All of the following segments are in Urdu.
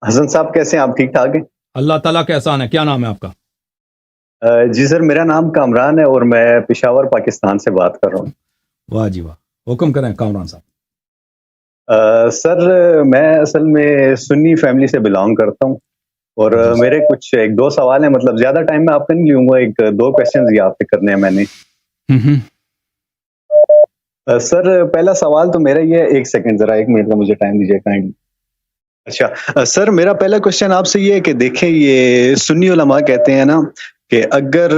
حسن صاحب کیسے ہیں آپ؟ ٹھیک ٹھاک ہیں؟ اللہ تعالیٰ کا احسان ہے. کیا نام ہے آپ کا؟ جی سر، میرا نام کامران ہے اور میں پشاور پاکستان سے بات کر رہا ہوں. واہ جی واہ، حکم کریں کامران صاحب. سر میں اصل میں سنی فیملی سے بلانگ کرتا ہوں اور جی سر. میرے کچھ ایک دو سوال ہیں. مطلب زیادہ ٹائم میں آپ کا نہیں لوں گا، ایک دو کوشچنز یہ آپ سے کرنے ہیں میں نے. ہم. سر پہلا سوال تو میرا یہ ہے، ایک سیکنڈ ذرا، ایک منٹ کا مجھے ٹائم دیجیے کائنڈلی. اچھا سر، میرا پہلا کوشچن آپ سے یہ ہے کہ دیکھیں، یہ سنی علماء کہتے ہیں نا کہ اگر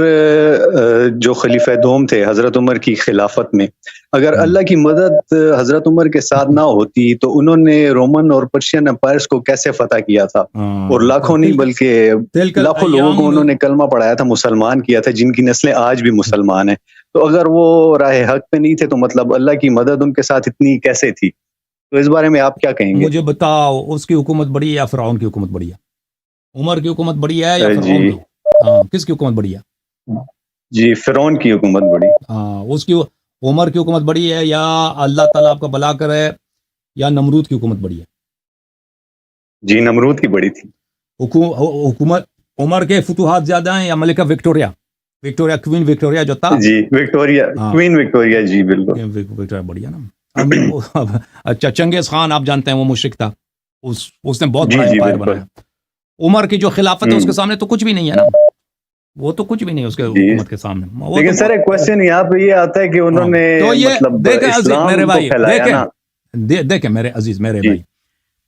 جو خلیفہ دوم تھے حضرت عمر کی خلافت میں، اگر اللہ کی مدد حضرت عمر کے ساتھ نہ ہوتی تو انہوں نے رومن اور پرشین امپائرز کو کیسے فتح کیا تھا، اور لاکھوں نہیں بلکہ لاکھوں لوگوں کو انہوں نے کلمہ پڑھایا تھا، مسلمان کیا تھا، جن کی نسلیں آج بھی مسلمان ہیں. تو اگر وہ راہ حق پہ نہیں تھے تو مطلب اللہ کی مدد ان کے ساتھ اتنی کیسے تھی؟ تو اس بارے میں آپ کیا کہیں گے؟ مجھے بتاؤ، اس کی حکومت بڑی ہے یا فرعون کی حکومت بڑی ہے؟ عمر کی حکومت بڑی ہے یا فرعون کی؟ ہاں، کس کی حکومت بڑی ہے؟ جی فرعون کی حکومت بڑی. ہاں، اس کی عمر کی حکومت بڑی ہے یا اللہ تعالیٰ آپ کا بھلا کرے یا نمرود کی حکومت بڑی ہے؟ جی نمرود کی بڑی تھی. حکومت عمر کے فتوحات زیادہ ہیں یا ملکہ وکٹوریا کوئین وکٹوریا جو تھا؟ جی وکٹوریا، کوئین وکٹوریا. جی بالکل وکٹوریا بڑی ہے نا. اچھا، چنگیز خان آپ جانتے ہیں وہ مشرک تھا، اس نے بہت بڑا امپائر بنایا. عمر کی جو خلافت ہے اس کے سامنے تو کچھ بھی نہیں ہے نا، وہ تو کچھ بھی نہیں ہے اس کے حکومت کے سامنے. لیکن سر ایک کوشچن یہاں پہ یہ آتا ہے کہ انہوں نے مطلب اسلام کو پھیلایا نا. دیکھیں میرے عزیز، میرے بھائی،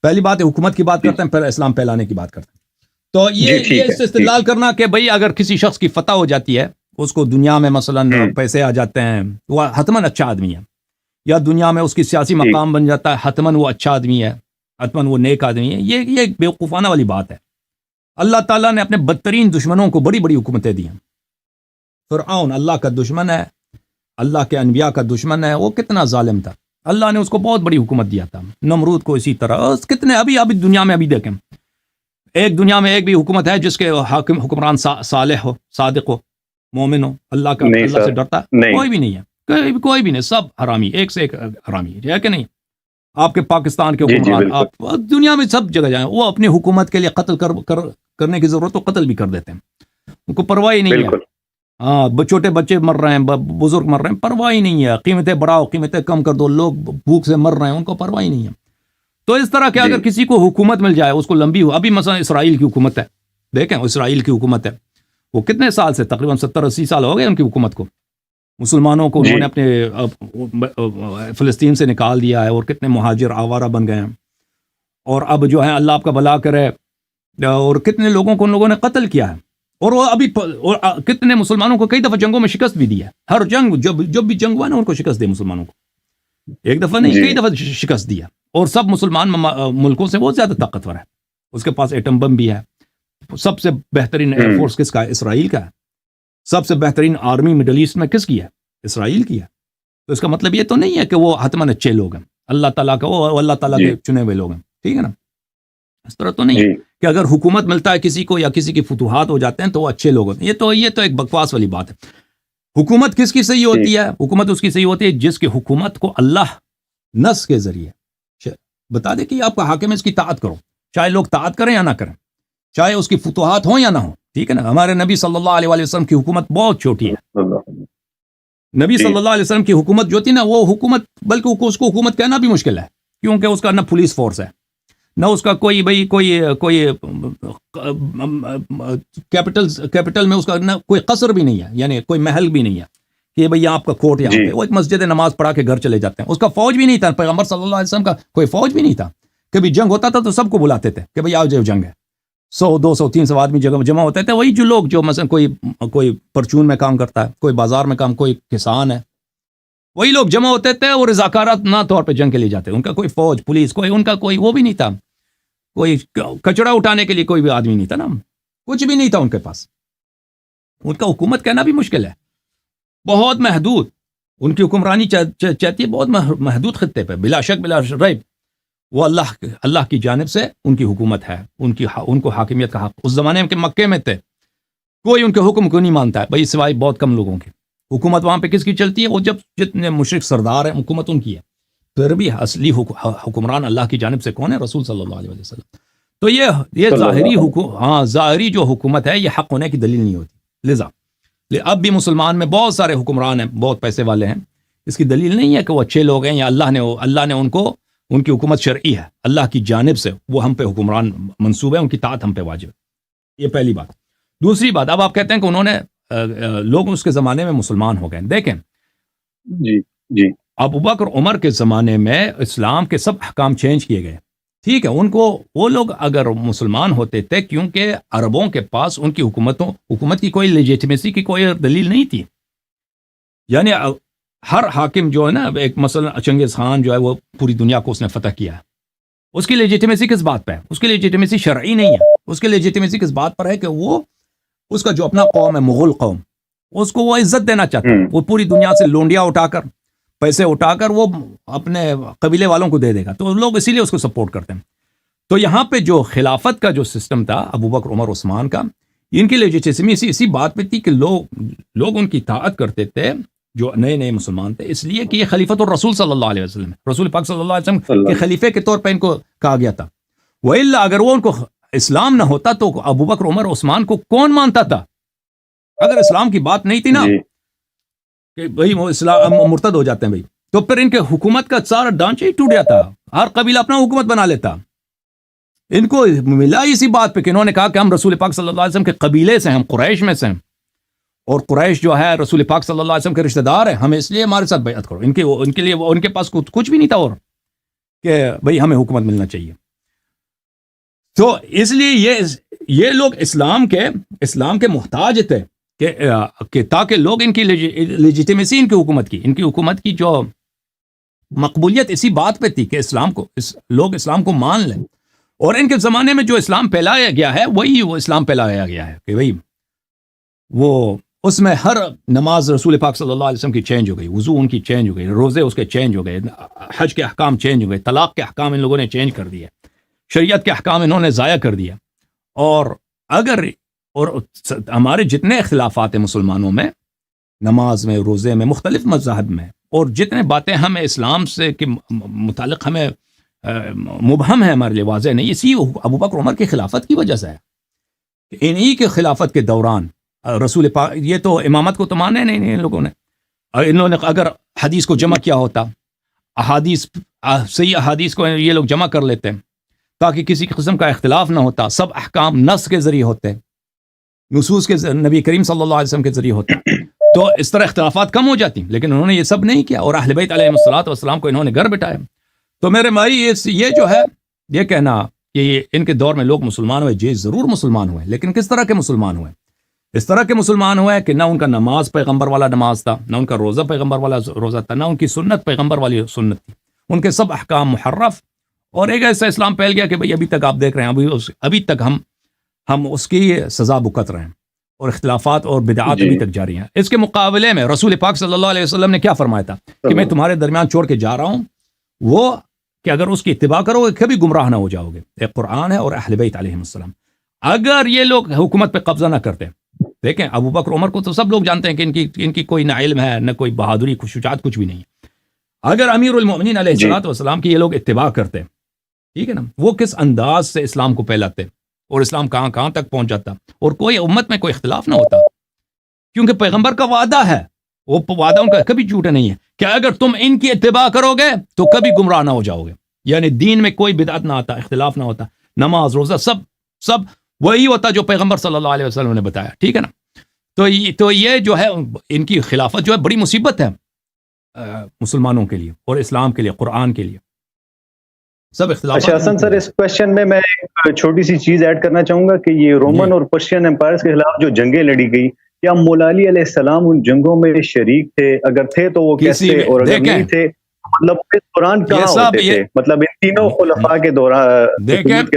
پہلی بات ہے حکومت کی بات کرتے ہیں، پھر اسلام پھیلانے کی بات کرتے ہیں. تو یہ استدلال کرنا کہ بھئی اگر کسی شخص کی فتح ہو جاتی ہے، اس کو دنیا میں مثلا پیسے آ جاتے ہیں، وہ حتماً اچھا آدمی ہے، یا دنیا میں اس کی سیاسی مقام بن جاتا ہے، حتماً وہ اچھا آدمی ہے، حتماً وہ نیک آدمی ہے، یہ بیوقوفانہ والی بات ہے. اللہ تعالیٰ نے اپنے بدترین دشمنوں کو بڑی بڑی حکومتیں دی ہیں. فرعون اللہ کا دشمن ہے، اللہ کے انبیاء کا دشمن ہے، وہ کتنا ظالم تھا، اللہ نے اس کو بہت بڑی حکومت دیا تھا. نمرود کو اسی طرح. کتنے ابھی دنیا میں ابھی دیکھیں، ایک دنیا میں ایک بھی حکومت ہے جس کے حکمران صالح ہو، صادق ہو، مومن ہو، اللہ سے ڈرتا ہے؟ کوئی بھی نہیں ہے، کوئی بھی نہیں. سب حرامی، ایک سے ایک حرامی ہے کہ نہیں؟ آپ کے پاکستان کے حکمران، آپ دنیا میں سب جگہ جائیں، وہ اپنی حکومت کے لیے قتل کرنے کی ضرورت تو قتل بھی کر دیتے ہیں، ان کو پرواہ ہی نہیں ہے. ہاں، چھوٹے بچے مر رہے ہیں، بزرگ مر رہے ہیں، پرواہ ہی نہیں ہے. قیمتیں بڑھاؤ، قیمتیں کم کر دو، لوگ بھوک سے مر رہے ہیں، ان کو پرواہ ہی نہیں ہے. تو اس طرح کہ اگر کسی کو حکومت مل جائے، اس کو لمبی ہو، ابھی مثلا اسرائیل کی حکومت ہے، دیکھیں اسرائیل کی حکومت ہے، وہ کتنے سال سے، تقریباً 70-80 سال ہو گئے ان کی حکومت کو. مسلمانوں کو انہوں نے اپنے فلسطین سے نکال دیا ہے، اور کتنے مہاجر آوارہ بن گئے ہیں، اور اب جو ہے اللہ آپ کا بھلا کرے، اور کتنے لوگوں کو ان لوگوں نے قتل کیا ہے. اور وہ ابھی کتنے مسلمانوں کو کئی دفعہ جنگوں میں شکست بھی دی ہے. ہر جنگ جب بھی جنگ ہوا نا، ان کو شکست دی مسلمانوں کو، ایک دفعہ نہیں کئی دفعہ شکست دیا. اور سب مسلمان ملکوں سے بہت زیادہ طاقتور ہے، اس کے پاس ایٹم بم بھی ہے. سب سے بہترین ایئر فورس کس کا ہے؟ اسرائیل کا ہے. سب سے بہترین آرمی مڈل ایسٹ میں کس کی ہے؟ اسرائیل کی ہے. تو اس کا مطلب یہ تو نہیں ہے کہ وہ حتماً اچھے لوگ ہیں، اللہ تعالیٰ کا وہ اللہ تعالیٰ کے چنے ہوئے لوگ ہیں، ٹھیک ہے نا؟ اس طرح تو نہیں کہ اگر حکومت ملتا ہے کسی کو یا کسی کے فتوحات ہو جاتے ہیں تو وہ اچھے لوگ ہوتے ہیں. یہ تو ایک بکواس والی بات ہے. حکومت کس کی صحیح ہوتی ہے؟ حکومت اس کی صحیح ہوتی ہے جس کی حکومت کو اللہ نص کے ذریعے بتا دے کہ آپ کا حاکم ہے، اس کی طاعت کرو، چاہے لوگ طاعت کریں یا نہ کریں، چاہے اس کی فتوحات ہوں یا نہ ہوں، ٹھیک ہے نا؟ ہمارے نبی صلی اللہ علیہ وسلم کی حکومت بہت چھوٹی ہے. نبی صلی اللہ علیہ وسلم کی حکومت جو تھی نا، وہ حکومت، بلکہ اس کو حکومت کہنا بھی مشکل ہے، کیونکہ اس کا نہ پولیس فورس ہے، نہ اس کا کوئی کیپٹل میں اس کا نہ کوئی قصر بھی نہیں ہے، یعنی کوئی محل بھی نہیں ہے کہ بھئی آپ کا کوٹ یہاں پہ. وہ ایک مسجد نماز پڑھا کے گھر چلے جاتے ہیں. اس کا فوج بھی نہیں تھا، پیغمبر صلی اللہ علیہ وسلم کا کوئی فوج بھی نہیں تھا. کبھی جنگ ہوتا تھا تو سب کو بلاتے تھے کہ بھئی آؤ جو جنگ ہے، 100-200-300 آدمی جمع ہوتے تھے. وہی جو لوگ جو مثلا کوئی پرچون میں کام کرتا ہے، کوئی بازار میں کام، کوئی کسان ہے، وہی لوگ جمع ہوتے تھے اور رضاکارات نہ طور پہ جنگ کے لیے جاتے. ان کا کوئی فوج پولیس ان کا کوئی وہ بھی نہیں تھا، کوئی کچڑا اٹھانے کے لیے کوئی بھی آدمی نہیں تھا نا، کچھ بھی نہیں تھا ان کے پاس. ان کا حکومت کہنا بھی مشکل ہے، بہت محدود. ان کی حکمرانی چاہتی ہے بہت محدود خطے پہ. بلا شک بلا ریب وہ اللہ کی جانب سے ان کی حکومت ہے، ان کو حاکمیت کا حق. اس زمانے کے مکے میں تھے، کوئی ان کے حکم کو نہیں مانتا ہے بھائی، سوائے بہت کم لوگوں کے. حکومت وہاں پہ کس کی چلتی ہے؟ وہ جتنے مشرک سردار ہیں حکومت ان کی ہے. پھر بھی اصلی حکمران اللہ کی جانب سے کون ہے؟ رسول صلی اللہ علیہ وسلم. تو یہ ظاہری ظاہری جو حکومت ہے یہ حق ہونے کی دلیل نہیں ہوتی. لذا اب بھی مسلمان میں بہت سارے حکمران ہیں، بہت پیسے والے ہیں، اس کی دلیل نہیں ہے کہ وہ اچھے لوگ ہیں یا اللہ نے ان کی حکومت شرعی ہے، اللہ کی جانب سے وہ ہم پہ حکمران منصوب ہے، ان کی اطاعت ہم پہ واجب ہے. یہ پہلی بات. دوسری بات، اب آپ کہتے ہیں کہ انہوں نے لوگ اس کے زمانے میں مسلمان ہو گئے. دیکھیں جی ابو بکر عمر کے زمانے میں اسلام کے سب احکام چینج کیے گئے. ٹھیک ہے، وہ لوگ اگر مسلمان ہوتے تھے، کیونکہ عربوں کے پاس ان کی حکومت کی کوئی لیجیٹمیسی کی کوئی دلیل نہیں تھی. یعنی ہر حاکم جو ہے نا، ایک مثلا چنگیز خان جو ہے وہ پوری دنیا کو اس نے فتح کیا ہے، اس کی لیجیٹمیسی کس بات پہ ہے؟ اس کی لیجیٹمیسی شرعی نہیں ہے. اس کی لیجیٹمیسی کس بات پر ہے کہ وہ اس کا جو اپنا قوم ہے مغل قوم، اس کو وہ عزت دینا چاہتا ہے. وہ پوری دنیا سے لونڈیاں اٹھا کر، پیسے اٹھا کر وہ اپنے قبیلے والوں کو دے دے گا، تو لوگ اسی لیے اس کو سپورٹ کرتے ہیں. تو یہاں پہ جو خلافت کا جو سسٹم تھا ابو بکر عمر عثمان کا، ان کی لیجیٹمیسی اسی بات پہ تھی کہ لوگ ان کی اطاعت کرتے تھے جو نئے مسلمان تھے، اس لیے کہ یہ خلیفۃ الرسول صلی اللہ علیہ وسلم، رسول پاک صلی اللہ علیہ وسلم کے خلیفے کے طور پہ ان کو کہا گیا تھا. وَإِلَّا اگر وہ ان کو اسلام نہ ہوتا تو ابو بکر عمر عثمان کو کون مانتا تھا؟ اگر اسلام کی بات نہیں تھی نا کہ بھئی وہ اسلام مرتد ہو جاتے ہیں بھئی، تو پھر ان کے حکومت کا سارا ڈھانچہ ہی ٹوٹ جاتا، ہر قبیلہ اپنا حکومت بنا لیتا. ان کو ملا اسی بات پہ کہ انہوں نے کہا کہ ہم رسول پاک صلی اللہ علیہ وسلم کے قبیلے سے ہیں، ہم قریش میں سے ہیں، اور قریش جو ہے رسول پاک صلی اللہ علیہ وسلم کے رشتہ دار ہیں، ہمیں اس لیے ہمارے ساتھ بیعت کرو. ان کے لیے ان کے پاس کچھ بھی نہیں تھا اور کہ بھئی ہمیں حکومت ملنا چاہیے. تو اس لیے یہ لوگ اسلام کے محتاج تھے کہ تاکہ لوگ ان کی لیجیٹمیسی ان کی حکومت کی جو مقبولیت اسی بات پہ تھی کہ لوگ اسلام کو مان لیں. اور ان کے زمانے میں جو اسلام پھیلایا گیا ہے وہ اسلام پھیلایا گیا ہے کہ بھئی وہ اس میں ہر نماز رسول پاک صلی اللہ علیہ وسلم کی چینج ہو گئی، وضو ان کی چینج ہو گئی، روزے اس کے چینج ہو گئے، حج کے احکام چینج ہو گئے، طلاق کے احکام ان لوگوں نے چینج کر دیے، شریعت کے احکام انہوں نے ضائع کر دیا. اور ہمارے جتنے اختلافات ہیں مسلمانوں میں، نماز میں، روزے میں، مختلف مذاہب میں، اور جتنے باتیں ہمیں اسلام سے کے متعلق ہمیں مبہم ہے، ہمارے لیے واضح نہیں، اسی ابو بکر عمر کی خلافت کی وجہ سے ہے. انہی کے خلافت کے دوران رسول پاک، یہ تو امامت کو تو مانے نہیں ان لوگوں نے. انہوں نے اگر حدیث کو جمع کیا ہوتا، صحیح احادیث کو یہ لوگ جمع کر لیتے تاکہ کسی قسم کا اختلاف نہ ہوتا، سب احکام نص کے ذریعے ہوتے، نصوص کے نبی کریم صلی اللہ علیہ وسلم کے ذریعے ہوتے، تو اس طرح اختلافات کم ہو جاتی. لیکن انہوں نے یہ سب نہیں کیا، اور اہل بیت علیہ الصلوۃ والسلام کو انہوں نے گھر بٹھایا. تو میرے بھائی یہ جو ہے یہ کہنا کہ ان کے دور میں لوگ مسلمان ہوئے، جی ضرور مسلمان ہوئے، لیکن کس طرح کے مسلمان ہوئے؟ اس طرح کے مسلمان ہوئے کہ نہ ان کا نماز پیغمبر والا نماز تھا، نہ ان کا روزہ پیغمبر والا روزہ تھا، نہ ان کی سنت پیغمبر والی سنت تھی. ان کے سب احکام محرف، اور ایک ایسا اسلام پھیل گیا کہ بھئی ابھی تک آپ دیکھ رہے ہیں، ابھی تک ہم اس کی سزا بھگت رہے ہیں، اور اختلافات اور بدعات ابھی تک جاری ہیں. اس کے مقابلے میں رسول پاک صلی اللہ علیہ وسلم نے کیا فرمایا تھا کہ میں تمہارے درمیان چھوڑ کے جا رہا ہوں وہ کہ اگر اس کی اتباع کرو گے کبھی گمراہ نہ ہو جاؤ گے. ایک قرآن ہے اور اہل بیت علیہ السلام. اگر یہ لوگ حکومت پہ قبضہ نہ کرتے، دیکھیں ابو بکر عمر کو تو سب لوگ جانتے ہیں کہ ان کی کوئی نہ علم ہے، نہ کوئی بہادری، شجاعت، کچھ بھی نہیں ہے. اگر امیر المؤمنین علیہ الصلوۃ والسلام کی یہ لوگ اتباع کرتے، ٹھیک ہے نا، وہ کس انداز سے اسلام کو پھیلاتے، اور اسلام کہاں تک پہنچ جاتا، اور کوئی امت میں کوئی اختلاف نہ ہوتا. کیونکہ پیغمبر کا وعدہ ہے، وہ وعدہ ان کا کبھی جھوٹا نہیں ہے کہ اگر تم ان کی اتباع کرو گے تو کبھی گمراہ نہ ہو جاؤ گے. یعنی دین میں کوئی بدعت نہ آتا، اختلاف نہ ہوتا، نماز، روزہ سب وہی ہوتا جو پیغمبر صلی اللہ علیہ وسلم نے بتایا. ٹھیک ہے نا. تو یہ جو ہے ان کی خلافت جو ہے بڑی مصیبت ہے مسلمانوں کے لیے اور اسلام کے لیے، قرآن کے لیے. سب اختلاف. اچھا حسن سر، اس کوشچن میں ایک چھوٹی سی چیز ایڈ کرنا چاہوں گا کہ یہ رومن اور پرشین امپائرز کے خلاف جو جنگیں لڑی گئی، کیا مولا علی علیہ السلام ان جنگوں میں شریک تھے؟ اگر تھے تو وہ کیسے، اور اگر نہیں تھے مطلب اس دوران کہاں ہوتے تھے؟ مطلب ان تینوں خلفاء کے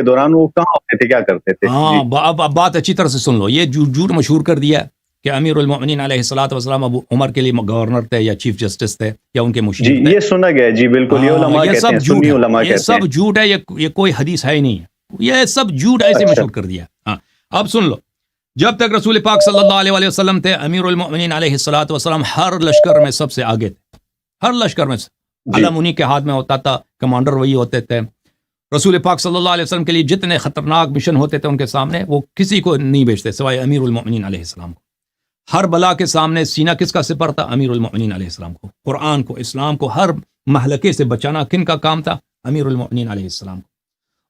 دوران وہ کہاں ہوتے تھے، کیا کرتے تھے؟ اب بات اچھی طرح سے سن لو. یہ جھوٹ مشہور کر دیا کہ امیر المؤمنین علیہ الصلوۃ والسلام ابو عمر کے لیے گورنر تھے یا چیف جسٹس تھے یا ان کے مشیر تھے. یہ سنا گیا جی، بالکل. یہ علماء کہتے ہیں، سنی علماء کہتے ہیں. یہ سب جھوٹ ہے، یہ کوئی حدیث ہے ہی نہیں ہے، یہ سب جھوٹ ایسے مشہور کر دیا. ہاں اب سن لو. جب تک رسول پاک صلی اللہ علیہ وسلم تھے، امیر المؤمنین علیہ الصلوۃ والسلام ہر لشکر میں سب سے آگے تھے، ہر لشکر میں علم انہی کے ہاتھ میں ہوتا تھا، کمانڈر وہی ہوتے تھے، رسول پاک صلی اللہ علیہ وسلم کے لیے جتنے خطرناک مشن ہوتے تھے ان کے سامنے وہ کسی کو نہیں بیچتے سوائے امیر المؤمنین علیہ السلام کو. ہر بلا کے سامنے سینہ کس کا سپر تھا؟ امیر المؤمنین علیہ السلام کو. قرآن کو، اسلام کو ہر مہلکے سے بچانا کن کا کام تھا؟ امیر المؤمنین علیہ السلام کو.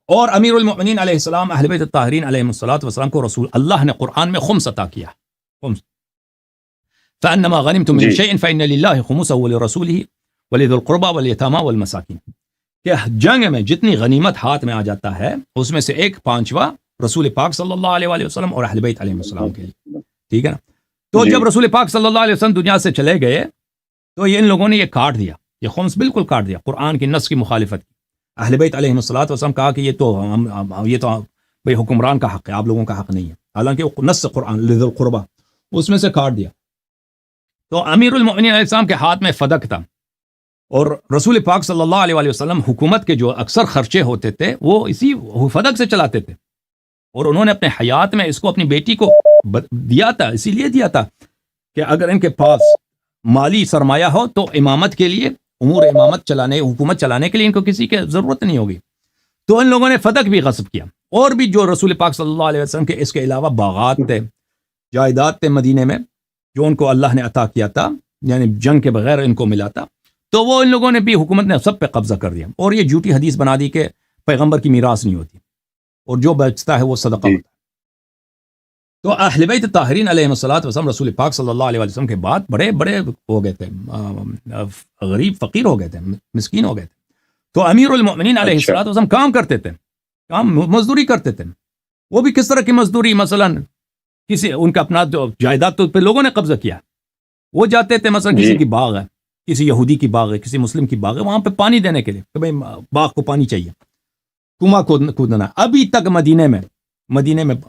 اور امیر المؤمنین علیہ السلام اہل بیت الطاہرین علیہم الصلوۃ والسلام کو رسول اللہ نے قرآن میں خمس عطا کیا. خمس فانما غنمتم من شیء فان للہ خمسہ ولرسولہ ولذی القربى والیتامى والمساکین، کہ جنگ میں جتنی غنیمت ہاتھ میں آ جاتا ہے اس میں سے 1/5 رسول پاک صلی اللہ علیہ وآلہ وسلم اور اہل بیت علیہ السلام کے لیے. ٹھیک ہے نا. تو جب رسول پاک صلی اللہ علیہ وسلم دنیا سے چلے گئے تو ان لوگوں نے یہ کاٹ دیا، یہ خمس بالکل کاٹ دیا، قرآن کی نص کی مخالفت کی. اہل بیت علیہ الصلوۃ والسلام کہا کہ یہ تو بھئی حکمران کا حق ہے، آپ لوگوں کا حق نہیں ہے، حالانکہ وہ نص قرآن لذی القربہ اس میں سے کاٹ دیا. تو امیر المؤمنین علیہ السلام کے ہاتھ میں فدق تھا، اور رسول پاک صلی اللہ علیہ وآلہ وسلم حکومت کے جو اکثر خرچے ہوتے تھے وہ اسی فدق سے چلاتے تھے. اور انہوں نے اپنے حیات میں اس کو اپنی بیٹی کو دیا تھا، اسی لیے دیا تھا کہ اگر ان کے پاس مالی سرمایہ ہو تو امامت کے لیے، امور امامت چلانے، حکومت چلانے کے لیے ان کو کسی کی ضرورت نہیں ہوگی. تو ان لوگوں نے فدق بھی غصب کیا. اور بھی جو رسول پاک صلی اللہ علیہ وسلم کے اس کے علاوہ باغات تھے، جائیداد تھے مدینے میں جو ان کو اللہ نے عطا کیا تھا، یعنی جنگ کے بغیر ان کو ملا تھا، تو وہ ان لوگوں نے بھی، حکومت نے سب پہ قبضہ کر دیا. اور یہ جھوٹی حدیث بنا دی کہ پیغمبر کی میراث نہیں ہوتی اور جو بچتا ہے وہ صدقہ ہوتا ہے. تو اہل بیت طاہرین علیہم الصلوۃ والسلام رسول پاک صلی اللہ علیہ وسلم کے بعد بڑے بڑے ہو گئے تھے، غریب فقیر ہو گئے تھے، مسکین ہو گئے تھے. تو امیر المؤمنین علیہ الصلوۃ والسلام کام کرتے تھے، کام مزدوری کرتے تھے. وہ بھی کس طرح کی مزدوری؟ مثلا کسی ان کا اپنا جو جائیداد تو پہ لوگوں نے قبضہ کیا، وہ جاتے تھے مثلا کسی کی باغ ہے، کسی یہودی کی باغ ہے، کسی مسلم کی باغ ہے، وہاں پہ پانی دینے کے لیے کہ بھئی باغ کو پانی چاہیے، کنواں کھودنا. ابھی تک مدینے میں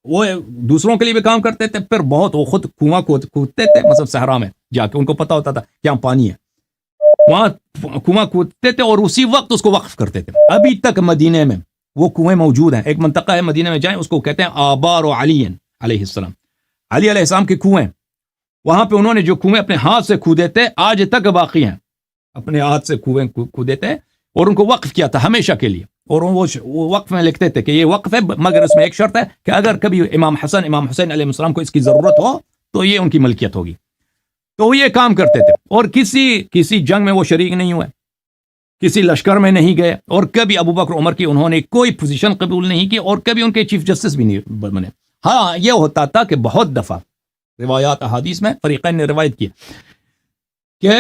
وہ دوسروں کے لیے بھی کام کرتے تھے، پھر بہت وہ خود کنواں کھودتے تھے، مثلا صحرا میں جا کے ان کو پتہ ہوتا تھا کہ یہاں پانی ہے، وہاں کنواں کھودتے تھے اور اسی وقت اس کو وقف کرتے تھے. ابھی تک مدینے میں وہ کنویں موجود ہیں. ایک منطقہ ہے مدینے میں، جائیں اس کو کہتے ہیں آبار و علی علیہ السلام، علی علیہ السلام کے کنویں. وہاں پہ انہوں نے جو کنویں اپنے ہاتھ سے کھودے تھے آج تک باقی ہیں، اپنے ہاتھ سے کنویں کھودے تھے اور ان کو وقف کیا تھا ہمیشہ کے لیے. اور وہ وقف میں لکھتے تھے کہ یہ وقف ہے، مگر اس میں ایک شرط ہے کہ اگر کبھی امام حسن امام حسین علیہ السلام کو اس کی ضرورت ہو تو یہ ان کی ملکیت ہوگی. تو وہ یہ کام کرتے تھے اور کسی جنگ میں وہ شریک نہیں ہوئے، کسی لشکر میں نہیں گئے، اور کبھی ابو بکر عمر کی انہوں نے کوئی پوزیشن قبول نہیں کی، اور کبھی ان کے چیف جسٹس بھی نہیں بنے. ہاں یہ ہوتا تھا کہ بہت دفعہ روایات احادیث میں فریقین نے روایت کی کہ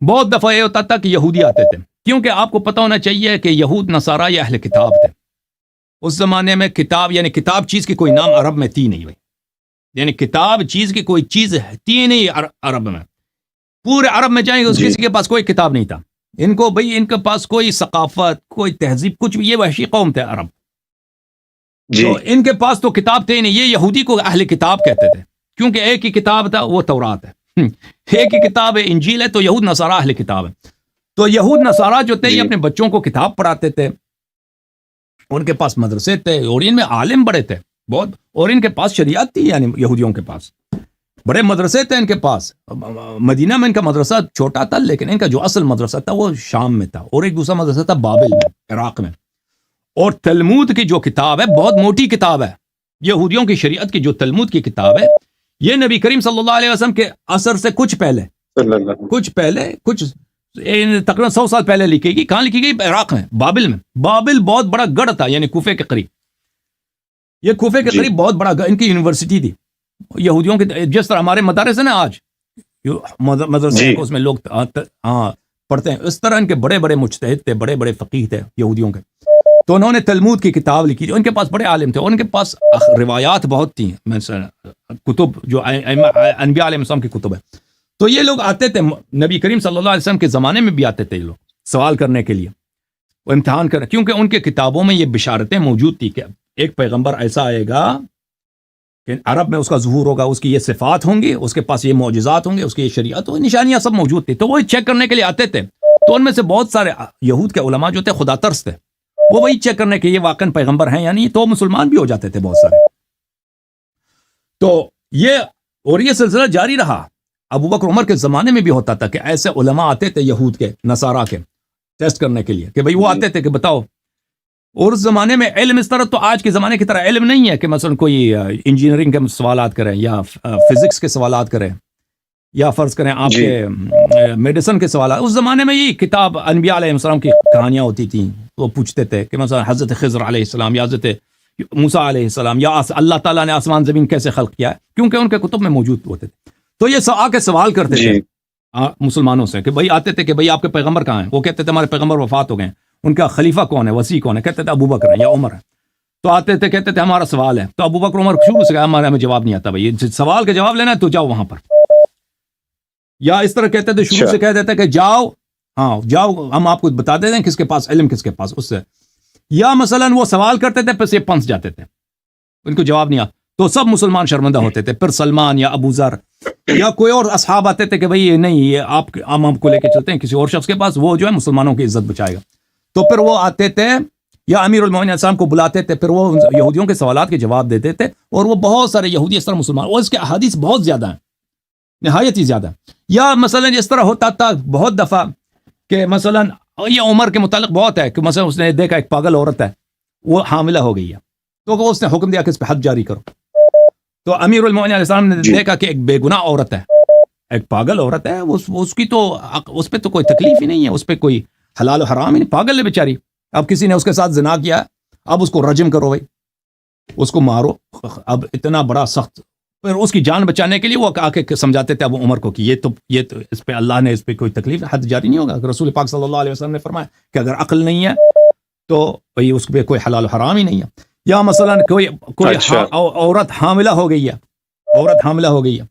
بہت دفعہ یہ ہوتا تھا کہ یہودی آتے تھے، کیونکہ آپ کو پتہ ہونا چاہیے کہ یہود نصارہ یا اہل کتاب تھے. اس زمانے میں کتاب، یعنی کتاب چیز کی کوئی نام عرب میں تھی نہیں بھائی، یعنی کتاب چیز کی کوئی چیز تھی نہیں عرب میں. پورے عرب میں جائیں گے کسی کے پاس کوئی کتاب نہیں تھا. ان کو بھائی ان کے پاس کوئی ثقافت، کوئی تہذیب، کچھ بھی، یہ وحشی قوم تھے عرب. تو ان کے پاس تو کتاب تھے نہیں. یہ یہودی کو اہل کتاب کہتے تھے کیونکہ ایک ہی کتاب تھا، وہ تورات ہے، ایک ہی کتاب ہے انجیل ہے. تو یہود نصارہ اہل کتاب ہے. تو یہود نصارہ جو تھے یہ اپنے بچوں کو کتاب پڑھاتے تھے، ان کے پاس مدرسے تھے اور ان میں عالم بڑے تھے بہت، اور ان کے پاس شریعت تھی، یعنی یہودیوں کے پاس بڑے مدرسے تھے. ان کے پاس مدینہ میں ان کا مدرسہ چھوٹا تھا، لیکن ان کا جو اصل مدرسہ تھا وہ شام میں تھا، اور ایک دوسرا مدرسہ تھا بابل میں، عراق میں. اور تلمود کی جو کتاب ہے بہت موٹی کتاب ہے، یہودیوں کی شریعت کی جو تلمود کی کتاب ہے، یہ نبی کریم صلی اللہ علیہ وسلم کے عصر سے کچھ پہلے تقریباً 100 سال پہلے لکھی گئی. کہاں لکھی گئی؟ عراق میں، بابل میں. بابل بہت بڑا گڑھ تھا، یعنی کوفے کے قریب. یہ کوفے کے قریب بہت بڑا ان کی یونیورسٹی تھی یہودیوں کی، جس طرح ہمارے مدارس ہیں نا آج مدرسے اس میں لوگ پڑھتے ہیں، اس طرح ان کے بڑے بڑے مجتہد تھے، بڑے بڑے فقیہ تھے یہودیوں کے. تو انہوں نے تلمود کی کتاب لکھی، ان کے پاس بڑے عالم تھے، اور ان کے پاس روایات بہت تھیں، کتب جو انبیاء علیہ السلام کی کتب ہے. تو یہ لوگ آتے تھے نبی کریم صلی اللہ علیہ وسلم کے زمانے میں بھی آتے تھے، یہ لوگ سوال کرنے کے لیے، وہ امتحان کرنے، کیونکہ ان کے کتابوں میں یہ بشارتیں موجود تھی کہ ایک پیغمبر ایسا آئے گا کہ عرب میں اس کا ظہور ہوگا، اس کی یہ صفات ہوں گی، اس کے پاس یہ معجزات ہوں گے، اس کی یہ شریعت ہوں، نشانیاں سب موجود تھی. تو وہ چیک کرنے کے لیے آتے تھے. تو ان میں سے بہت سارے یہود کے علماء جو تھے خدا ترس تھے، وہ وہی چیک کرنے کے یہ واقعاً پیغمبر ہیں یا نہیں. تو مسلمان بھی ہو جاتے تھے بہت سارے. تو یہ سلسلہ جاری رہا. ابو بکر عمر کے زمانے میں بھی ہوتا تھا کہ ایسے علماء آتے تھے یہود کے، نصارہ کے، ٹیسٹ کرنے کے لیے کہ بھئی وہ آتے تھے کہ بتاؤ اور اس زمانے میں علم اس طرح تو آج کے زمانے کی طرح علم نہیں ہے کہ مثلا کوئی انجینئرنگ کے سوالات کریں یا فزکس کے سوالات کریں یا فرض کریں آپ کے میڈیسن کے سوالات. اس زمانے میں یہ کتاب انبیاء علیہ السلام کی کہانیاں ہوتی تھیں. وہ پوچھتے تھے کہ مثلا حضرت خضر علیہ السلام یا حضرت موسیٰ علیہ السلام یا اللہ تعالیٰ نے آسمان زمین کیسے خلق کیا ہے, کیونکہ ان کے کتب میں موجود ہوتے تھے. تو یہ آ کے سوال کرتے تھے مسلمانوں سے کہ بھائی آتے تھے کہ بھائی آپ کے پیغمبر کہاں ہیں. وہ کہتے تھے ہمارے پیغمبر وفات ہو گئے, ان کا خلیفہ کون ہے, وسیع کون ہے. کہتے تھے ابو بکر ہے یا عمر ہے. تو آتے تھے کہتے تھے ہمارا سوال ہے. تو ابو بکر عمر شروع سے کہا ہمیں جواب نہیں آتا, بھائی سوال کا جواب لینا ہے تو جاؤ وہاں پر. یا اس طرح کہتے تھے شروع سے کہہ دیتے کہ جاؤ, ہاں جاؤ, ہم آپ کو بتا دیتے ہیں کس کے پاس علم کس کے پاس اس سے. یا مثلا وہ سوال کرتے تھے پھر سے پنس جاتے تھے, ان کو جواب نہیں آتا. تو سب مسلمان شرمندہ ہوتے تھے. پھر سلمان یا ابو ذر یا کوئی اور اصحاب آتے تھے کہ بھئی یہ نہیں, یہ ہم آپ کو لے کے چلتے ہیں کسی اور شخص کے پاس, وہ جو ہے مسلمانوں کی عزت بچائے گا. تو پھر وہ آتے تھے یا امیر المومنین السلام کو بلاتے تھے, پھر وہ یہودیوں کے سوالات کے جواب دیتے تھے. اور وہ بہت سارے یہودی اس طرح مسلمان, اور اس کے احادیث بہت زیادہ ہیں, نہایت ہی زیادہ. یا مثلا اس طرح ہوتا تھا بہت دفعہ کہ مثلا یہ عمر کے متعلق بہت ہے کہ مثلا اس نے دیکھا ایک پاگل عورت ہے, وہ حاملہ ہو گئی ہے, تو اس نے حکم دیا کہ اس پہ حد جاری کرو. تو امیر المومنین علیہ السلام نے دیکھا کہ ایک بے گناہ عورت ہے, ایک پاگل عورت ہے, اس کی تو اس پہ تو کوئی تکلیف ہی نہیں ہے, اس پہ کوئی حلال و حرام ہی نہیں, پاگل ہے بیچاری. اب کسی نے اس کے ساتھ زنا کیا, اب اس کو رجم کرو, بھائی اس کو مارو. اب اتنا بڑا سخت, پھر اس کی جان بچانے کے لیے وہ آ کے سمجھاتے تھے ابو عمر کو کہ یہ تو اس پہ اللہ نے اس پہ کوئی تکلیف حد جاری نہیں ہوگا. رسول پاک صلی اللہ علیہ وسلم نے فرمایا کہ اگر عقل نہیں ہے تو بھئی اس پہ کوئی حلال و حرام ہی نہیں ہے. یا مثلا کوئی عورت حاملہ ہو گئی ہے,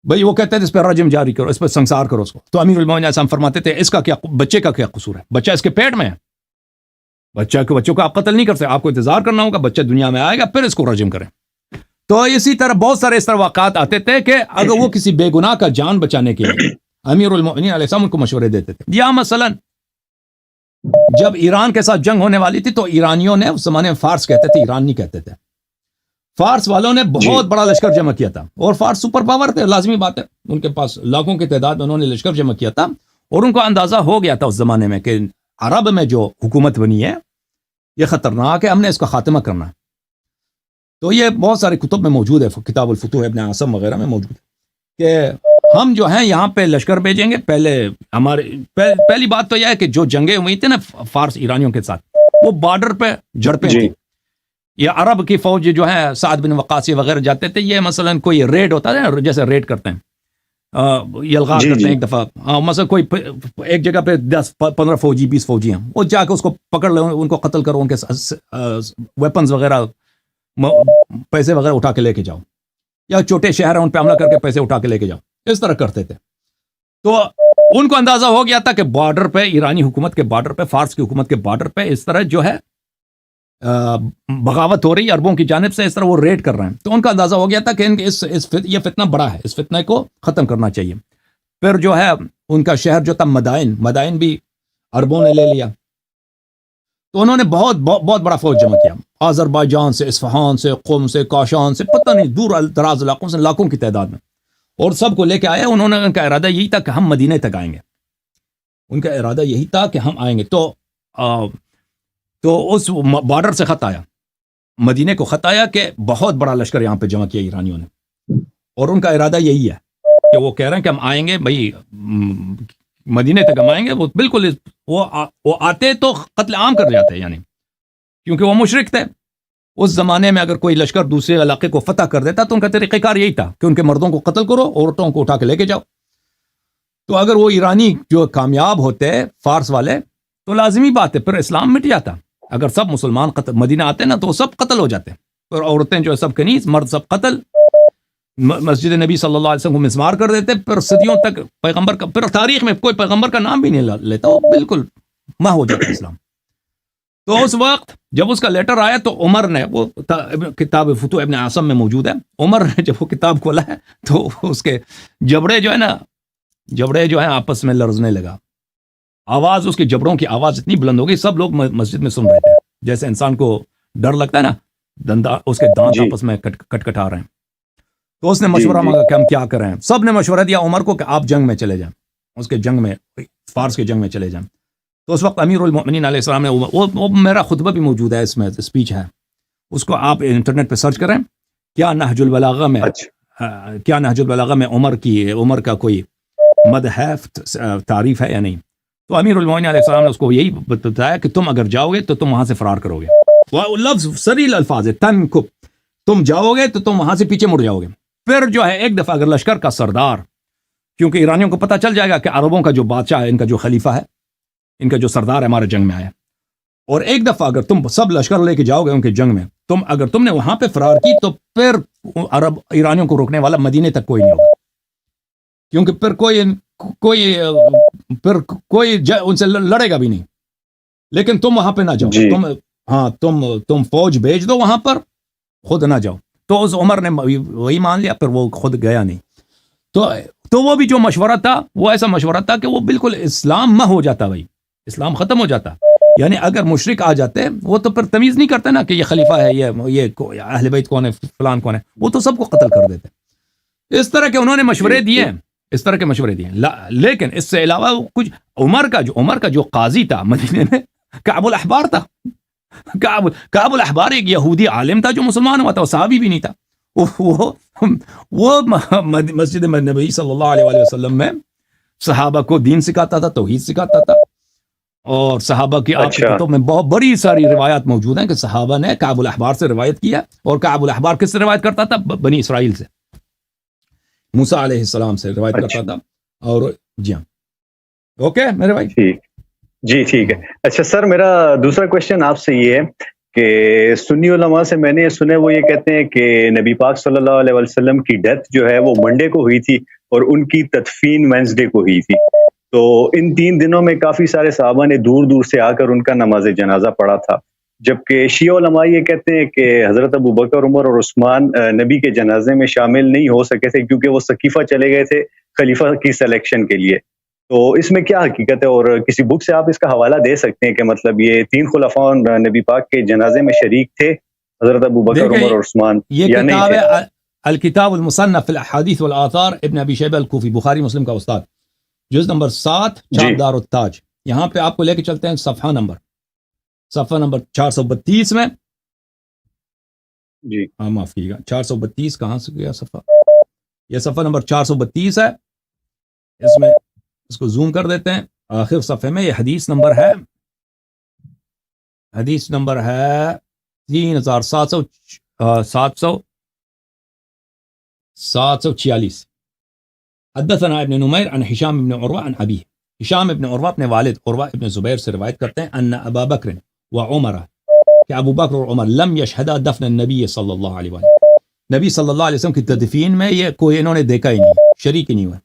بھئی وہ کہتے ہیں اس پہ رجم جاری کرو, اس پہ سنسار کرو اس کو. تو امیر المومنین علیہ السلام فرماتے تھے اس کا کیا, بچے کا کیا قصور ہے, بچہ اس کے پیٹ میں ہے, بچوں کو آپ قتل نہیں کر سکتے, آپ کو انتظار کرنا ہوگا, بچہ دنیا میں آئے گا پھر اس کو رجم کریں. تو اسی طرح بہت سارے اس طرح واقعات آتے تھے کہ اگر وہ کسی بے گناہ کا جان بچانے کے لیے امیر المومنین علیہ السلام ان کو مشورے دیتے تھے. یا مثلا جب ایران کے ساتھ جنگ ہونے والی تھی تو ایرانیوں نے اس زمانے میں فارس کہتے تھے, ایران نہیں کہتے تھے. فارس والوں نے بہت بڑا لشکر جمع کیا تھا, اور فارس سپر پاور تھے, لازمی بات ہے, ان کے پاس لاکھوں کی تعداد میں انہوں نے لشکر جمع کیا تھا. اور ان کو اندازہ ہو گیا تھا اس زمانے میں کہ عرب میں جو حکومت بنی ہے یہ خطرناک ہے, ہم نے اس کا خاتمہ کرنا ہے. تو یہ بہت سارے کتب میں موجود ہے, کتاب الفتوح ابن عاصم وغیرہ میں موجود ہے کہ ہم جو ہیں یہاں پہ لشکر بھیجیں گے. پہلی بات تو یہ ہے کہ جو جنگیں ہوئی تھیں نا فارس ایرانیوں کے ساتھ, وہ بارڈر پہ جھڑپیں تھیں. یہ عرب کی فوج جو ہے سعد بن وقاص وغیرہ جاتے تھے, یہ مثلا کوئی ریڈ ہوتا ہے جیسے ریڈ کرتے ہیں, یلغار کرتے ہیں ایک دفعہ, مثلا کوئی ایک جگہ پہ 10-15 فوجی 20 فوجی ہیں, وہ جا کے اس کو پکڑ لو, ان کو قتل کرو, ان کے ویپنز وغیرہ پیسے وغیرہ اٹھا کے لے کے جاؤ, یا چھوٹے شہر ہیں ان پہ حملہ کر کے پیسے اٹھا کے لے کے جاؤ, اس طرح کرتے تھے. تو ان کو اندازہ ہو گیا تھا کہ بارڈر پہ, ایرانی حکومت کے بارڈر پہ, فارس کی حکومت کے بارڈر پہ اس طرح جو ہے بغاوت ہو رہی ہے عربوں کی جانب سے, اس طرح وہ ریڈ کر رہے ہیں. تو ان کا اندازہ ہو گیا تھا کہ یہ فتنہ بڑا ہے, اس فتنہ کو ختم کرنا چاہیے. پھر جو ہے ان کا شہر جو تھا مدائن بھی عربوں نے لے لیا. تو انہوں نے بہت بڑا فوج جمع کیا, آذربائیجان سے, اصفہان سے, قم سے, کاشان سے, پتہ نہیں دور دراز علاقوں سے لاکھوں کی تعداد میں, اور سب کو لے کے آئے. انہوں نے, ان کا ارادہ یہی تھا کہ ہم مدینے تک آئیں گے, ان کا ارادہ یہی تھا کہ ہم آئیں گے. تو اس بارڈر سے خط آیا, مدینے کو خط آیا کہ بہت بڑا لشکر یہاں پہ جمع کیا ایرانیوں نے, اور ان کا ارادہ یہی ہے کہ وہ کہہ رہے ہیں کہ ہم آئیں گے, بھائی مدینے تک ہم آئیں گے. وہ بالکل وہ آتے تو قتل عام کر جاتے, یعنی کیونکہ وہ مشرک تھے. اس زمانے میں اگر کوئی لشکر دوسرے علاقے کو فتح کر دیتا تو ان کا طریقہ کار یہی تھا کہ ان کے مردوں کو قتل کرو, عورتوں کو اٹھا کے لے کے جاؤ. تو اگر وہ ایرانی جو کامیاب ہوتے فارس والے, تو لازمی بات ہے پھر اسلام مٹ جاتا. اگر سب مسلمان مدینہ آتے نا تو وہ سب قتل ہو جاتے, اور عورتیں جو سب کنیز, مرد سب قتل. مسجد نبی صلی اللہ علیہ وسلم کو مسمار کر دیتے, پھر صدیوں تک پیغمبر کا, پھر تاریخ میں کوئی پیغمبر کا نام بھی نہیں لیتا, وہ بالکل محو ہو جاتا اسلام. تو اس وقت جب اس کا لیٹر آیا تو عمر نے, وہ کتاب فتوح ابن عاصم میں موجود ہے, عمر نے جب وہ کتاب کھولا ہے تو اس کے جبڑے جو ہے آپس میں لرزنے لگا. آواز, اس کے جبڑوں کی آواز اتنی بلند ہو گئی, سب لوگ مسجد میں سن رہے تھے, جیسے انسان کو ڈر لگتا ہے نا, اس کے دانت آپس میں کٹکھٹا رہے ہیں. تو اس نے مشورہ مانگا کہ ہم کیا کریں. سب نے مشورہ دیا عمر کو کہ آپ جنگ میں چلے جائیں, اس کے جنگ میں, فارس کے جنگ میں چلے جائیں. تو اس وقت امیر المؤمنین علیہ السلام نے وہ میرا خطبہ بھی موجود ہے، اس میں اسپیچ ہے، اس کو آپ انٹرنیٹ پہ سرچ کریں، کیا نہج البلاغہ میں کیا نہج البلاغہ میں عمر کا کوئی مدح ہے، تعریف ہے یا نہیں. تو امیر المؤمنین علیہ السلام نے اس کو یہی بتایا کہ تم اگر جاؤ گے تو تم وہاں سے فرار کرو گے. وہ لفظ سریل الفاظ ہے، تنکب، تم جاؤ گے تو تم وہاں سے پیچھے مڑ جاؤ گے. پھر جو ہے ایک دفعہ اگر لشکر کا سردار، کیونکہ ایرانیوں کو پتہ چل جائے گا کہ عربوں کا جو بادشاہ ہے، ان کا جو خلیفہ ہے، ان کا جو سردار ہے، ہمارے جنگ میں آیا، اور ایک دفعہ اگر تم سب لشکر لے کے جاؤ گے ان کے جنگ میں، اگر تم نے وہاں پہ فرار کی تو پھر عرب ایرانیوں کو روکنے والا مدینے تک کوئی نہیں ہوگا، کیونکہ پھر کوئی ان سے لڑے گا بھی نہیں. لیکن تم وہاں پہ نہ جاؤ، تم فوج بھیج دو وہاں پر، خود نہ جاؤ. تو اس عمر نے وہی مان لیا، پھر وہ خود گیا نہیں. تو وہ بھی جو مشورہ تھا وہ ایسا مشورہ تھا کہ وہ بالکل اسلام مہ ہو جاتا، بھائی اسلام ختم ہو جاتا. یعنی اگر مشرک آ جاتے وہ تو پھر تمیز نہیں کرتے نا کہ یہ خلیفہ ہے، یہ اہل بیت کون ہے، فلان کون ہے، وہ تو سب کو قتل کر دیتے. اس طرح کے انہوں نے مشورے دیے، اس طرح کے مشورے دیے. لیکن اس سے علاوہ کچھ عمر کا جو قاضی تھا مدینے میں، کعب الاحبار تھا. کعب الاحبار ایک یہودی عالم تھا جو مسلمان ہوا تھا، وہ صحابی بھی نہیں تھا. وہ مسجد نبی صلی اللہ علیہ وسلم میں صحابہ کو دین سکھاتا تھا، توحید سکھاتا تھا. اور صحابہ کی آپ کی کتب میں بہت بڑی ساری روایات موجود ہیں کہ صحابہ نے کعب الاحبار سے روایت کیا. اور کعب الاحبار کس سے روایت کرتا تھا؟ بنی اسرائیل سے، موسیٰ علیہ السلام سے روایت کرتا تھا. اور جی ہاں، اوکے میرے بھائی، جی ٹھیک ہے. اچھا سر، میرا دوسرا کوشچن آپ سے یہ ہے کہ سنی علماء سے میں نے سنا، وہ یہ کہتے ہیں کہ نبی پاک صلی اللہ علیہ وسلم کی ڈیتھ جو ہے وہ منڈے کو ہوئی تھی اور ان کی تدفین وینسڈے کو ہوئی تھی. تو ان 3 دنوں میں کافی سارے صحابہ نے دور دور سے آ کر ان کا نماز جنازہ پڑھا تھا، جبکہ شیعہ علماء یہ کہتے ہیں کہ حضرت ابوبکر، عمر اور عثمان نبی کے جنازے میں شامل نہیں ہو سکے تھے کیونکہ وہ سقیفہ چلے گئے تھے خلیفہ کی سلیکشن کے لیے. تو اس میں کیا حقیقت ہے، اور کسی بک سے آپ اس کا حوالہ دے سکتے ہیں کہ مطلب یہ 3 خلفاء نبی پاک کے جنازے میں شریک تھے، حضرت ابوبکر، عمر اور عثمان، یا نہیں تھے؟ یہ الکتاب المصنف فی الاحادیث والآثار، ابن ابی شیبہ الکوفی، بخاری مسلم کا استاد، جز نمبر 7، چاپ دار التاج. یہاں پہ آپ کو لے کے چلتے ہیں صفحہ نمبر 432 میں. جی ہاں معاف کیجیے گا، 432 کہاں سے گیا صفحہ؟ یہ صفحہ نمبر 432 ہے. اس میں اس کو زوم کر دیتے ہیں، آخر صفحے میں یہ حدیث نمبر ہے 3746. حدثنا ابن نمیر عن ہشام ابن عروہ عن ابی. ہشام ابن عروہ اپنے والد عروہ ابن زبیر سے روایت کرتے ہیں ان ابا بکر و عمر، کہ ابو بکر اور عمر لم یشہدا دفن النبی صلی اللہ علیہ وسلم، نبی صلی اللہ علیہ وسلم کی تدفین میں یہ کوئی انہوں نے دیکھا ہی نہیں، شریک ہی نہیں ہوا.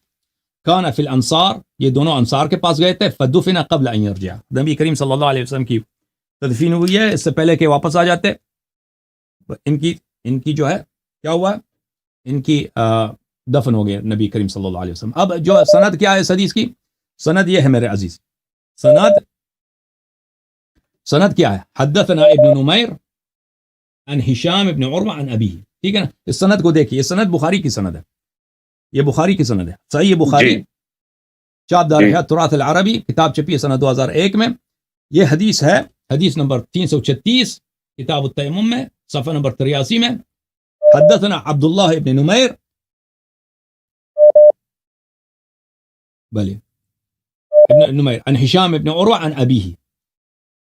کان فی الانصار، یہ دونوں انصار کے پاس گئے تھے. فدفن قبل ان یرجع، نبی کریم صلی اللہ علیہ وسلم کی تدفین ہوئی ہے اس سے پہلے کہ واپس آ جاتے. ان کی جو ہے کیا ہوا، ان کی دفن ہو گئے نبی کریم صلی اللہ علیہ وسلم. اب جو سند کیا ہے اس حدیث کی، سند یہ ہے میرے عزیز، سند کیا ہے؟ حدثنا ابن نمیر عن ہشام ابن عروہ عن ابی. ٹھیک ہے نا، اس سند کو دیکھیے، یہ سند بخاری کی سند ہے، یہ بخاری کی سند ہے، صحیح بخاری چاپ دار ہے تراث العربی، کتاب چھپی ہے سنہ 2001 میں. یہ حدیث ہے حدیث نمبر 336 کتاب التیمم میں، صفحہ نمبر 83 میں. حدثنا عبداللہ ابن نمیر، بلے ابن نمیر عن ہشام ابن عروہ عن ابیہ.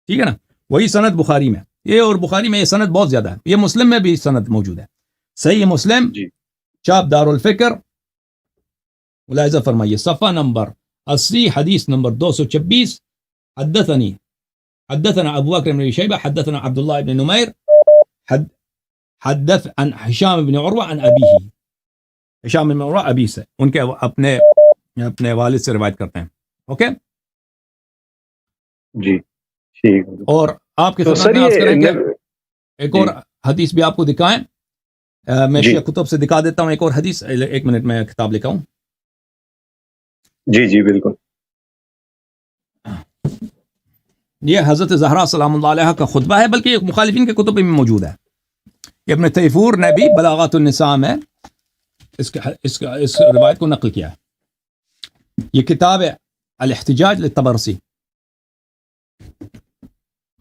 ٹھیک ہے نا، وہی سند بخاری میں. یہ اور بخاری میں یہ سند بہت زیادہ ہے، یہ مسلم میں بھی سند موجود ہے، صحیح مسلم چاپ دار الفکر، ملاحظہ فرمائیے صفحہ نمبر 80 حدیث نمبر 226. حدثنا ابو بکر بن شیبہ حدثنا عبداللہ ابن نمیر حدث عن ہشام بن عروہ عن ابیہ. ہشام بن عروہ ابی سے، ان کے اپنے والد سے روایت کرتے ہیں. اوکے جی ٹھیک. اور آپ کے خدمت میں عرض کریں کہ ایک اور حدیث بھی آپ کو دکھائیں، میں شیخ کتب سے دکھا دیتا ہوں ایک اور حدیث. 1 منٹ میں کتاب لکھا ہوں. جی جی بالکل. یہ حضرت زہرا سلام اللہ علیہ کا خطبہ ہے، بلکہ ایک مخالفین کے کتب میں موجود ہے. ابن تیفور نے بھی بلاغات النساء میں اس روایت کو نقل کیا ہے. یہ کتاب ہے الاحتجاج للطبرسی،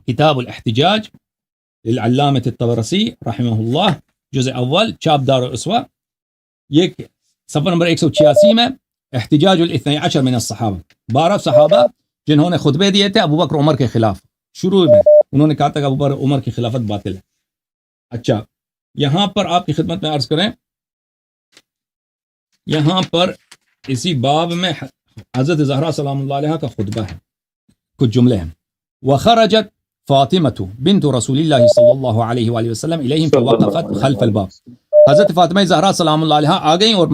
کتاب الاحتجاج للعلامة الطبرسی رحمہ اللہ، جزء اول، چاپ دار الاسوا، یہ صفحہ نمبر 186 میں احتجاج الاثنی عشر من الصحابہ، 12 صحابہ جنہوں نے خطبے دیے تھے ابو بکر عمر کے خلاف. شروع میں انہوں نے کہا تھا کہ ابو بکر عمر کی خلافت باطل ہے. اچھا، یہاں پر آپ کی خدمت میں عرض کریں، یہاں پر اسی باب میں حضرت زہرا سلام اللہ علیہ کا خطبہ ہے، کچھ جملے ہیں. وخرجت فاطمہ بنت رسول اللہ صلی اللہ علیہ وآلہ وسلم الیہم فوقفت خلف الباب. حضرت فاطمہ زہرا سلام اللہ علیہ آ گئیں اور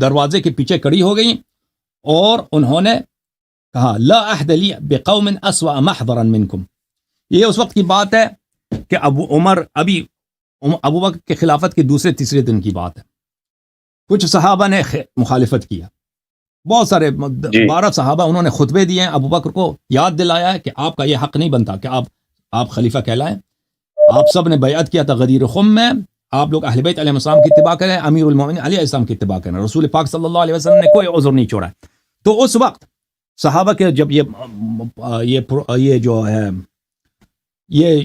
دروازے کے پیچھے کڑی ہو گئیں، اور انہوں نے کہا لا عہد لی بقوم اسوأ محضرا منکم. یہ اس وقت کی بات ہے کہ ابو بکر کے خلافت کے دوسرے تیسرے دن کی بات ہے. کچھ صحابہ نے مخالفت کیا، بہت سارے 12 صحابہ، انہوں نے خطبے دیے ہیں، ابو بکر کو یاد دلایا ہے کہ آپ کا یہ حق نہیں بنتا کہ آپ خلیفہ کہلائیں. آپ سب نے بیعت کیا تھا غدیر خم میں، آپ لوگ اہل بیت علیہ السلام کی اتباع کریں، امیر المومنین علیہ السلام کی اتباع کریں. رسول پاک صلی اللہ علیہ وسلم نے کوئی عذر نہیں چھوڑا. تو اس وقت صحابہ کے جب یہ جو ہے یہ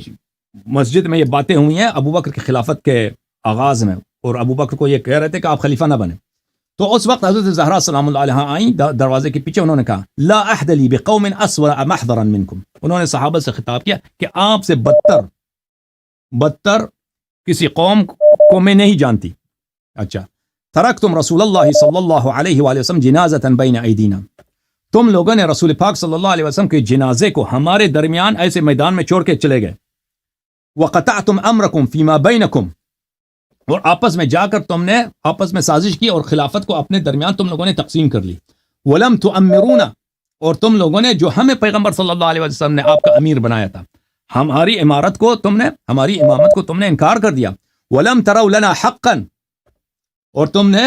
مسجد میں یہ باتیں ہوئی ہیں ابو بکر کی خلافت کے آغاز میں، اور ابو بکر کو یہ کہہ رہے تھے کہ آپ خلیفہ نہ بنیں، تو اس وقت حضرت زہرا سلام اللہ علیہ آئیں دروازے کے پیچھے. انہوں نے کہا لا عہد لی بقوم اسوأ محضرا منکم. انہوں نے صحابہ سے خطاب کیا کہ آپ سے بدتر کسی قوم کو میں نہیں جانتی. اچھا، ترکتم رسول اللہ صلی اللہ علیہ وآلہ وسلم جنازۃ بین ایدینا. تم لوگوں نے رسول پاک صلی اللہ علیہ وسلم کے جنازے کو ہمارے درمیان ایسے میدان میں چھوڑ کے چلے گئے. وقطعتم امرکم فیما بینکم، اور آپس میں جا کر تم نے آپس میں سازش کی اور خلافت کو اپنے درمیان تم لوگوں نے تقسیم کر لی. ولم تؤمرونا، اور تم لوگوں نے جو ہمیں پیغمبر صلی اللہ علیہ وسلم نے آپ کا امیر بنایا تھا، ہماری امامت کو تم نے انکار کر دیا. ولم تروا لنا حقا، اور تم نے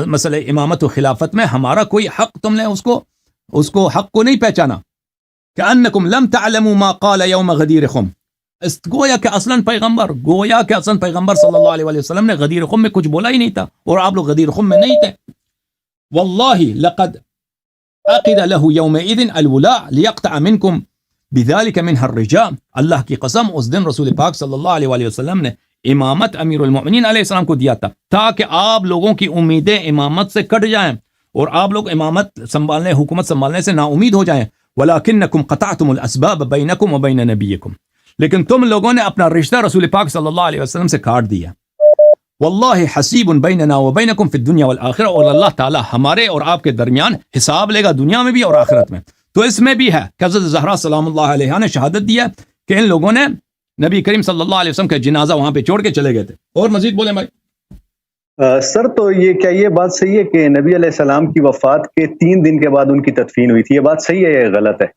مسئلہ امامت و خلافت میں ہمارا کوئی حق، تم نے اس کو حق کو نہیں پہچانا. کأنکم لم تعلموا ما قال یوم غدیر خم. گویا کہ اصلاً پیغمبر صلی اللہ علیہ وسلم نے غدیر خم میں کچھ بولا ہی نہیں تھا، اور آپ لوگ غدیر خم میں نہیں تھے. واللہ لقد عقد له يومئذ الولاء ليقطع منكم بذلك منها الرجاء. اللہ کی قسم، اس دن رسول پاک صلی اللہ علیہ وسلم نے امامت امیر المؤمنین علیہ السلام کو دیا تھا تاکہ آپ لوگوں کی امیدیں امامت سے کٹ جائیں اور آپ لوگ امامت سنبھالنے، حکومت سنبھالنے سے نا امید ہو جائیں. ولکنکم قطعتم الاسباب بینکم وبین نبیکم، لیکن تم لوگوں نے اپنا رشتہ رسول پاک صلی اللہ علیہ وسلم سے کاٹ دیا. واللہ حسیب بیننا وبینکم فی الدنیا والآخرہ، اور اللہ تعالی ہمارے اور آپ کے درمیان حساب لے گا دنیا میں بھی اور آخرت میں. تو اس میں بھی ہے کہ حضرت زہرا سلام اللہ علیہ نے شہادت دیا کہ ان لوگوں نے نبی کریم صلی اللہ علیہ وسلم کا جنازہ وہاں پہ چھوڑ کے چلے گئے تھے. اور مزید بولیں بھائی. سر تو یہ بات صحیح ہے کہ نبی علیہ السلام کی وفات کے 3 دن کے بعد ان کی تدفین ہوئی تھی؟ یہ بات صحیح ہے یا غلط ہے؟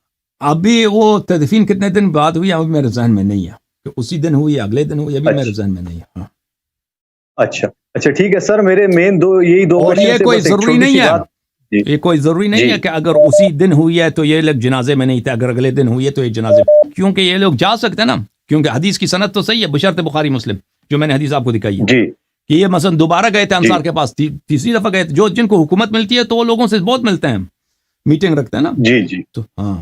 ابھی وہ تدفین کتنے دن بعد ہوئی ابھی میرے ذہن میں نہیں ہے کہ اسی دن ہوئی اگلے دن ہوئی، ابھی میرے ذہن میں نہیں ہے. اچھا ٹھیک ہے سر. میرے مین یہی دو اور یہ کوئی ضروری نہیں ہے، یہ کوئی ضروری نہیں ہے کہ اگر اسی دن ہوئی ہے تو یہ لوگ جنازے میں نہیں تھے، اگر اگلے دن ہوئی ہے تو یہ جنازے، کیونکہ یہ لوگ جا سکتے ہیں نا، کیونکہ حدیث کی سند تو صحیح ہے بشرط بخاری مسلم، جو میں نے حدیث آپ کو دکھائی ہے کہ یہ مثلا دوبارہ گئے تھے انصار کے پاس، تیسری دفعہ گئے تھے. جن کو حکومت ملتی ہے تو وہ لوگوں سے بہت ملتے ہیں، میٹنگ رکھتے ہیں نا. جی تو ہاں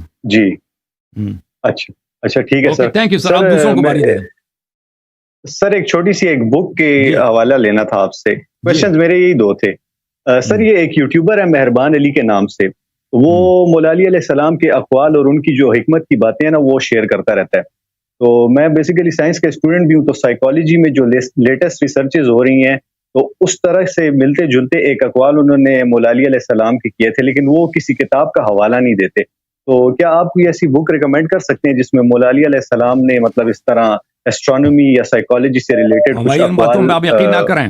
اچھا ٹھیک ہے سر. Thank you sir. آپ دوسروں کو باری دیں. سر ایک چھوٹی سی ایک بک کے حوالہ لینا تھا آپ سے. کوشچنز میرے یہی 2 تھے. سر یہ ایک یوٹیوبر ہے مہربان علی کے نام سے، وہ مولا علی علیہ السلام کے اقوال اور ان کی جو حکمت کی باتیں ہیں نا وہ شیئر کرتا رہتا ہے. تو میں بیسیکلی سائنس کا اسٹوڈنٹ بھی ہوں، تو سائیکالوجی میں جو لیٹسٹ ریسرچز ہو رہی ہیں تو اس طرح سے ملتے جلتے ایک اقوال انہوں نے مولا علی علیہ السلام کے کیے تھے، لیکن وہ کسی کتاب کا حوالہ نہیں دیتے. تو کیا آپ کوئی ایسی بک ریکمینڈ کر سکتے ہیں جس میں مولا علی علیہ السلام نے مطلب اس طرح ایسٹرونومی یا سائیکالوجی سے ریلیٹڈ کچھ باتوں میں آپ یقین نہ کریں.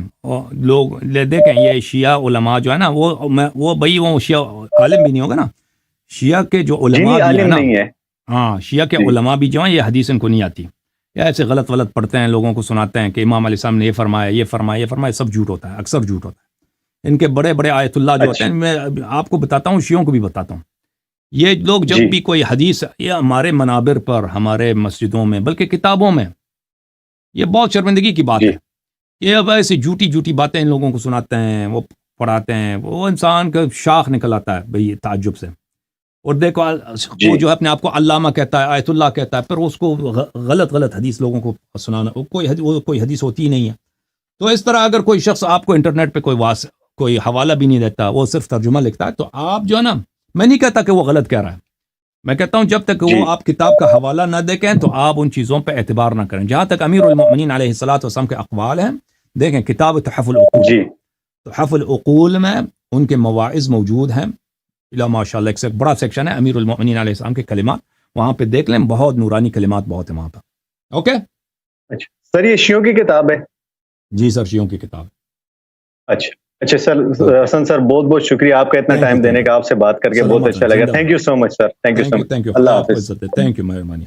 لوگ دیکھیں یہ شیعہ علماء جو ہے نا وہ بھائی وہ شیعہ عالم بھی نہیں ہوگا نا، شیعہ کے جو علماء بھی ہیں نا، ہاں شیعہ کے علماء بھی جو ہیں یہ حدیث ان کو نہیں آتی، یا ایسے غلط پڑھتے ہیں، لوگوں کو سناتے ہیں کہ امام علیہ السلام نے یہ فرمایا، سب جھوٹ ہوتا ہے، اکثر جھوٹ ہوتا ہے. ان کے بڑے بڑے آیت اللہ جو ہوتے ہیں، میں آپ کو بتاتا ہوں، شیعوں کو بھی بتاتا ہوں، یہ لوگ جب بھی کوئی حدیث یہ ہمارے منابر پر، ہمارے مسجدوں میں، بلکہ کتابوں میں، یہ بہت شرمندگی کی بات ہے. یہ اب ایسی جھوٹی باتیں ان لوگوں کو سناتے ہیں، وہ پڑھاتے ہیں، وہ انسان کا شاخ نکل آتا ہے بھئی تعجب سے. اور دیکھو وہ جو اپنے آپ کو علامہ کہتا ہے، آیت اللہ کہتا ہے، پھر اس کو غلط حدیث لوگوں کو سنانا، کوئی حدیث ہوتی ہی نہیں ہے. تو اس طرح اگر کوئی شخص آپ کو انٹرنیٹ پہ کوئی حوالہ بھی نہیں دیتا، وہ صرف ترجمہ لکھتا ہے، تو آپ جو ہے نا، میں نہیں کہتا کہ وہ غلط کہہ رہا ہے، میں کہتا ہوں جب تک وہ آپ کتاب کا حوالہ نہ دیکھیں تو آپ ان چیزوں پہ اعتبار نہ کریں. جہاں تک امیر المؤمنین علیہ الصلوۃ والسلام کے اقوال ہیں، دیکھیں کتاب تحف العقول، تحف العقول میں ان کے مواعظ موجود ہیں، ماشاء اللہ ایک بڑا سیکشن ہے امیر المؤمنین علیہ السلام کے کلمات، وہاں پہ دیکھ لیں، بہت نورانی کلمات بہت ہیں وہاں پر. اوکے. اچھا سر، یہ شیعوں کی کتاب ہے؟ جی سر، شیعوں کی کتاب. اچھا سر، حسن سر بہت بہت شکریہ آپ کا اتنا ٹائم دینے کا، آپ سے بات کر کے بہت اچھا لگا. Thank you so much sir, thank you so much. Thank you, اللہ حافظ. تھینک یو، مہربانی.